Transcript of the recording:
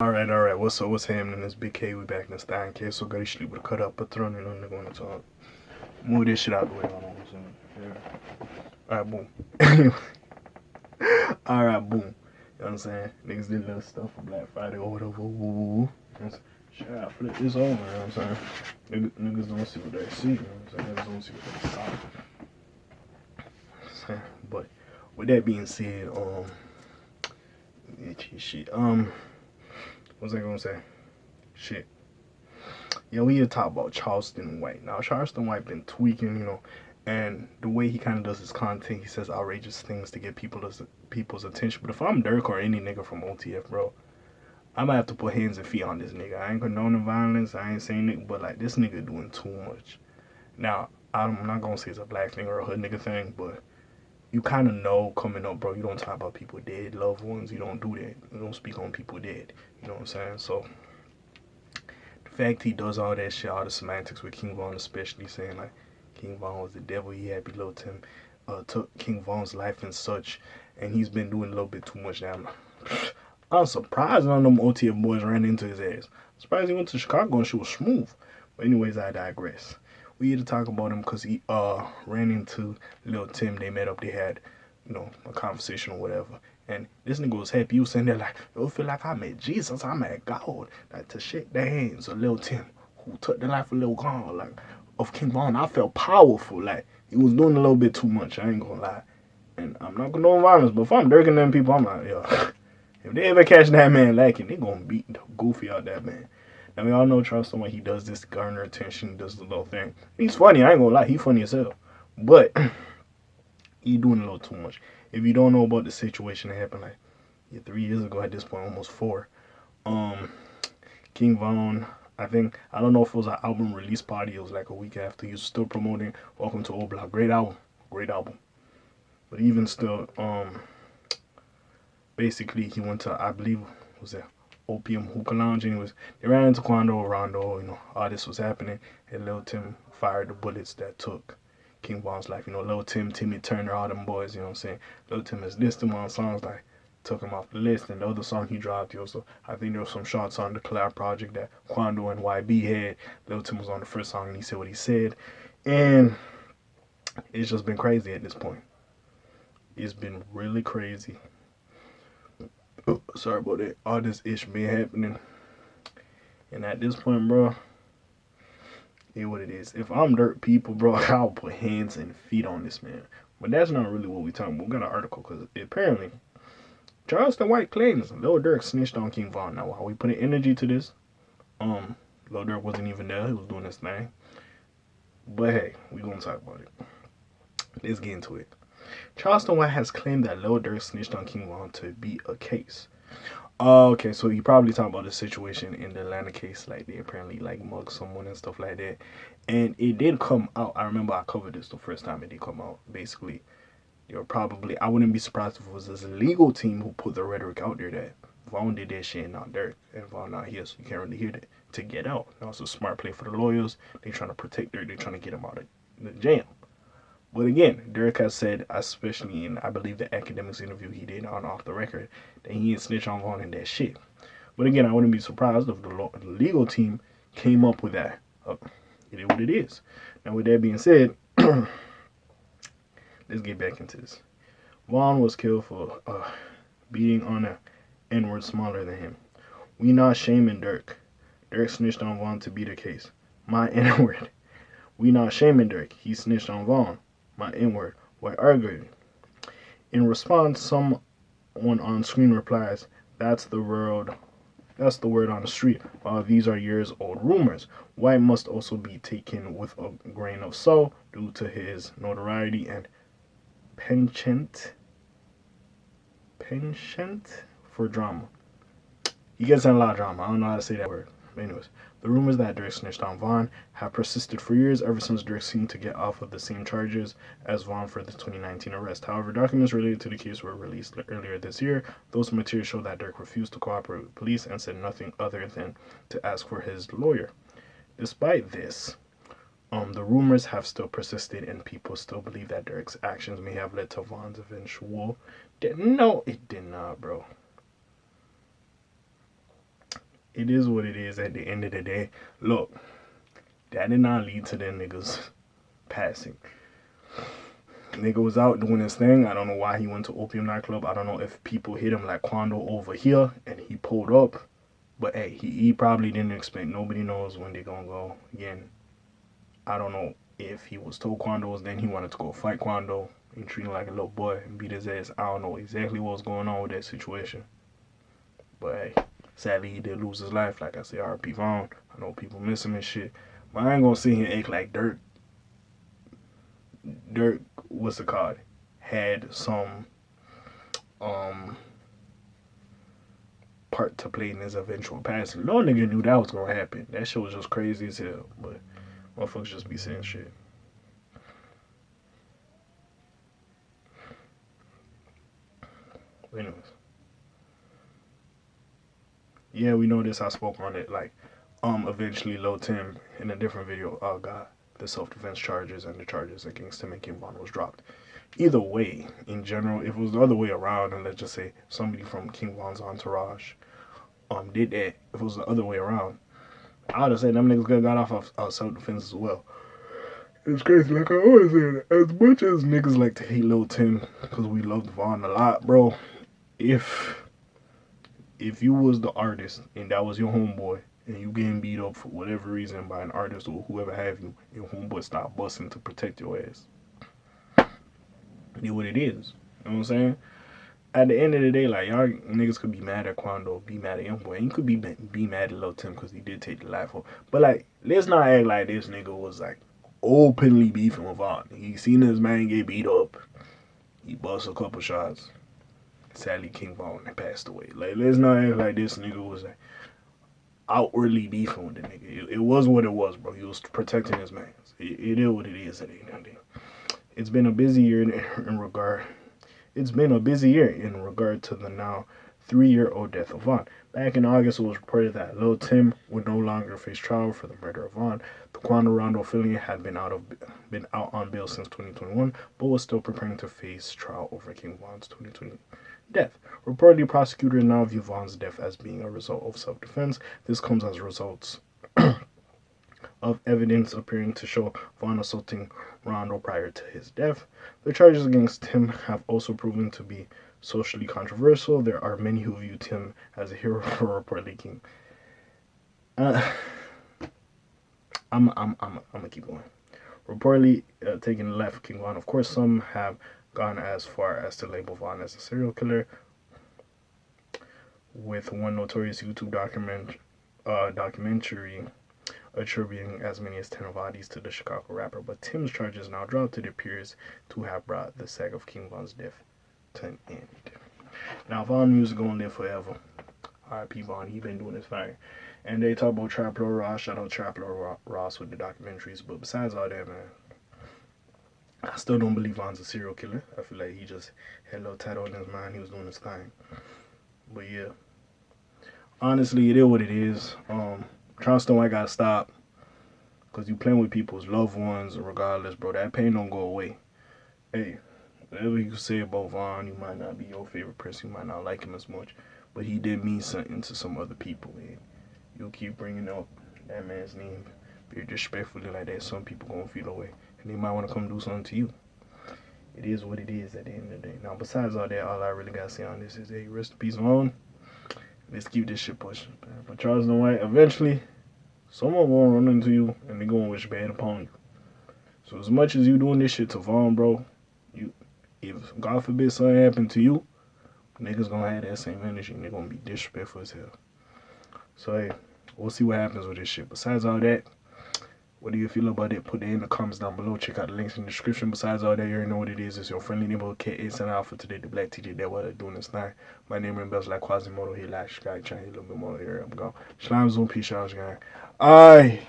Alright. What's up? What's happening? It's Big K. We back in the Stein K. So got sleep with a cut up patron and I'm gonna talk. Move this shit out the way. I don't know what's in it. Yeah. Alright, boom. Alright, boom. You know what I'm saying? Niggas did little stuff for Black Friday or whatever. Woo. Shit, I flip this over, you know what I'm saying? Niggas don't see what they see, you know what I'm saying? Niggas don't see what they saw. But with that being said, shit, what's I gonna say? Shit. Yeah, we here to talk about Charleston White. Now, Charleston White been tweaking, and the way he kind of does his content, he says outrageous things to get people's attention. But if I'm Durk or any nigga from OTF, bro, I might have to put hands and feet on this nigga. I ain't condoning violence. I ain't saying it, but like this nigga doing too much. Now, I'm not gonna say it's a black thing or a hood nigga thing, but you kind of know coming up, bro. You don't talk about people dead, loved ones. You don't do that. You don't speak on people dead. You know what I'm saying? So the fact he does all that shit, all the semantics with King Von, especially saying like King Von was the devil, he had Lil Timm took King Von's life and such, and he's been doing a little bit too much now. I'm surprised none of them OTF boys ran into his ass. I'm surprised he went to Chicago and she was smooth. But anyways, I digress. We here to talk about him because he ran into Lil Timm. They met up, they had, a conversation or whatever. And this nigga was happy. He was sitting there like, I feel like I met Jesus, I met God. Like to shake the hands of Lil Timm, who took the life of Lil Gon, like of King Von. I felt powerful. Like he was doing a little bit too much. I ain't gonna lie. And I'm not gonna know violence, but if I'm dirking them people, I'm like, yo, if they ever catch that man lacking, they gonna beat the goofy out that man. Now we all know Charleston White, he does this to garner attention, he does the little thing. He's funny, I ain't gonna lie, he funny as hell. But he doing a little too much. If you don't know about the situation that happened like 3 years ago at this point, almost four, King Von, I don't know if it was an album release party, it was like a week after, he was still promoting Welcome to Old Block. Great album. But even still, basically he went to, I believe, was that Opium Hookah Lounge, and they ran into Quando, Rondo, all this was happening, and Lil Timm fired the bullets that took King Von's life. Lil Timm, Timmy Turner, all them boys, you know what I'm saying? Lil Timm has dissed him on songs like took him off the list, and the other song he dropped, so I think there was some shots on the collab project that Quando and YB had. Lil Timm was on the first song and he said what he said, and it's just been crazy at this point. It's been really crazy. Oh, sorry about that. All this ish been happening. And at this point, bro, it what it is. If I'm dirt people, bro, I'll put hands and feet on this man. But that's not really what we talking about. We got an article because apparently Charleston White claims Lil Durk snitched on King Von. Now, while we putting energy to this, Lil Durk wasn't even there. He was doing his thing. But hey, we gonna talk about it. Let's get into it. Charleston White has claimed that Lil Durk snitched on King Von to be a case. Okay, so you probably talking about the situation in the Atlanta case, like they apparently like mugged someone and stuff like that. And it did come out. I remember I covered this the first time it did come out. Basically, you're probably, I wouldn't be surprised if it was this legal team who put the rhetoric out there that Von did that shit and not Durk, and Von not here, so you can't really hear that to get out. Now it's a smart play for the lawyers. They trying to protect Durk. They trying to get him out of the jail. But again, Durk has said, especially in, I believe, the academics interview he did on Off the Record, that he ain't snitch on Von and that shit. But again, I wouldn't be surprised if the legal team came up with that. It is what it is. Now, with that being said, let's get back into this. Von was killed for beating on an N-word smaller than him. We not shaming Durk. Durk snitched on Von to be the case. My N-word. We not shaming Durk. He snitched on Von. My N-word. Why arguing? In response, someone on screen replies, That's the word on the street. While these are years-old rumors, White must also be taken with a grain of salt due to his notoriety and penchant for drama. He gets in a lot of drama. I don't know how to say that word. But anyways, the rumors that Durk snitched on Von have persisted for years, ever since Durk seemed to get off of the same charges as Von for the 2019 arrest. However, documents related to the case were released earlier this year. Those materials show that Durk refused to cooperate with police and said nothing other than to ask for his lawyer. Despite this, the rumors have still persisted, and people still believe that Durk's actions may have led to Von's eventual death. No, it did not, bro. it is what it is at the end of the day. Look, that did not lead to them niggas passing. Nigga was out doing his thing. I don't know why he went to Opium nightclub. I don't know if people hit him like Quando over here and he pulled up. But hey, he probably didn't expect. Nobody knows when they're gonna go. Again, I don't know if he was told Quando was then he wanted to go fight Quando and treat him like a little boy and beat his ass. I don't know exactly what was going on with that situation. But hey, sadly he did lose his life. Like I said, R.P. Vaughn. I know people miss him and shit. But I ain't gonna sit here and act like Durk, what's it called? Had some part to play in his eventual passing. No nigga knew that was gonna happen. That shit was just crazy as hell. But motherfuckers just be saying shit. But anyways. Yeah, we know this. I spoke on it. Like, eventually Lul Timm in a different video, oh god, the self-defense charges and the charges against him and K.A.Vitton was dropped. Either way, in general, if it was the other way around, and let's just say somebody from K.A.Vitton's entourage did that, if it was the other way around, I would have said them niggas could have got off of self-defense as well. It's crazy, like I always said, as much as niggas like to hate Lil Timm, because we loved Vaughn a lot, bro, if you was the artist and that was your homeboy, and you getting beat up for whatever reason by an artist or whoever have you, your homeboy stop busting to protect your ass. It is what it is. You know what I'm saying? At the end of the day, like, y'all niggas could be mad at Quando, be mad at Youngboy, and you could be mad at Lil Timm because he did take the life off. But like, let's not act like this nigga was like openly beefing with Vaughn. He seen his man get beat up. He bust a couple shots. Sadly, K.A.Vuitton passed away. Like, let's not act like this nigga was like outwardly beefing with the nigga. It was what it was, bro. He was protecting his man. It is what it is at the end of the day. It's been a busy year in regard. It's been a busy year in regard to the now 3-year-old death of Vaughn. Back in August, it was reported that Lil Timm would no longer face trial for the murder of Vaughn. The Quando Rondo affiliate had been out on bail since 2021, but was still preparing to face trial over K.A.Vuitton's 2020 death. Reportedly, prosecutors now view Vaughn's death as being a result of self-defense. This comes as results of evidence appearing to show Vaughn assaulting Rondo prior to his death. The charges against Timm have also proven to be socially controversial. There are many who view Timm as a hero for reportedly king. I'm gonna keep going. Reportedly taking the life of King Vaughn. Of course, some have gone as far as to label Vaughn as a serial killer, with one notorious YouTube documentary attributing as many as 10 bodies to the Chicago rapper. But Timm's charges now dropped. It appears to have brought the saga of King Von's death to an end. Now, Von music gonna live forever. R.I.P. Vaughn, he been doing his thing. And they talk about Trap Lord Ross. Shout out Trap Lord Ross with the documentaries. But besides all that, man, I still don't believe Vaughn's a serial killer. I feel like he just had a little title in his mind. He was doing his thing. But yeah, honestly, it is what it is. Charleston White got stopped because you playing with people's loved ones. Regardless, bro, that pain don't go away. Hey, whatever you say about Vaughn, you might not be your favorite person. You might not like him as much. But he did mean something to some other people, man. You'll keep bringing up that man's name very disrespectfully like that. Some people gonna feel away, and they might want to come do something to you. It is what it is at the end of the day. Now, besides all that, all I really gotta say on this is, hey, rest in peace, Vaughn. Let's keep this shit pushing. But Charleston White, eventually, someone gonna run into you, and they gonna wish bad upon you. So as much as you doing this shit to Vaughn, bro, if God forbid something happened to you, niggas gonna have that same energy, and they're gonna be disrespectful as hell. So hey, we'll see what happens with this shit. Besides all that, what do you feel about it? Put it in the comments down below. Check out the links in the description. Besides all that, you already know what it is. It's your friendly neighborhood K.A. signing out for today. The Black TJ that what doing this thing. My name is Bells like Quasimodo. He like Sky trying a little bit more here. I'm gone. Slime's on. Peace out, guys. Aye.